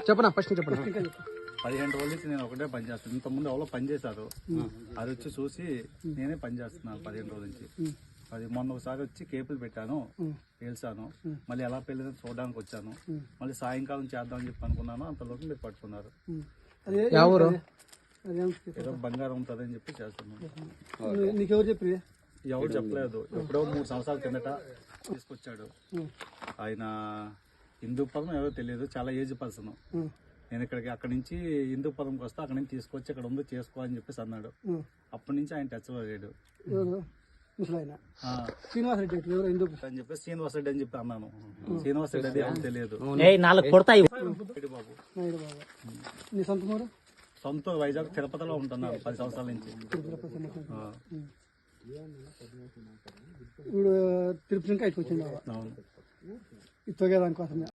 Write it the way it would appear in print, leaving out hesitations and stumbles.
చెప్పనా ఫస్ట్ చెప్పనా 15 రోజుల నుంచి నేను ఒకటే పని చేస్తాను. ఇంతకుముందు ఎవరో పని చేశారు, అది వచ్చి చూసి నేనే పని చేస్తున్నాను 15 రోజుల నుంచి. అది మొన్న ఒకసారి వచ్చి కేపులు పెట్టాను, పేల్చాను. మళ్ళీ ఎలా పెళ్ళిందని చూడడానికి వచ్చాను. మళ్ళీ సాయంకాలం చేద్దామని చెప్పి అనుకున్నాను, అంతలోకి మీరు పట్టుకున్నారు. ఏదో బంగారం ఉంటుందని చెప్పి చేస్తున్నాను. ఎవరు చెప్పలేదు. ఎప్పుడో 3 సంవత్సరాల కిందట తీసుకొచ్చాడు ఆయన. హిందూపురం ఎవరో తెలియదు, చాలా ఏజ్ పర్సన్. నేను అక్కడి నుంచి హిందూపురంకి వస్తే అక్కడి నుంచి తీసుకొచ్చి ఇక్కడ ఉందో చేసుకో అని చెప్పేసి అన్నాడు. అప్పటి నుంచి ఆయన టచ్లో లేడు. శ్రీనివాసరెడ్డి అని చెప్పి శ్రీనివాసరెడ్డి అని చెప్పి అన్నాను. శ్రీనివాసరెడ్డి అది ఎవరు తెలియదు. బాబు సొంత వైజాగ్ తిరుపతిలో ఉంటున్నాను 10 సంవత్సరాల నుంచి. ఇప్పుడు తిరుపతి నుంచి వచ్చింది. అవును, దానికోసమే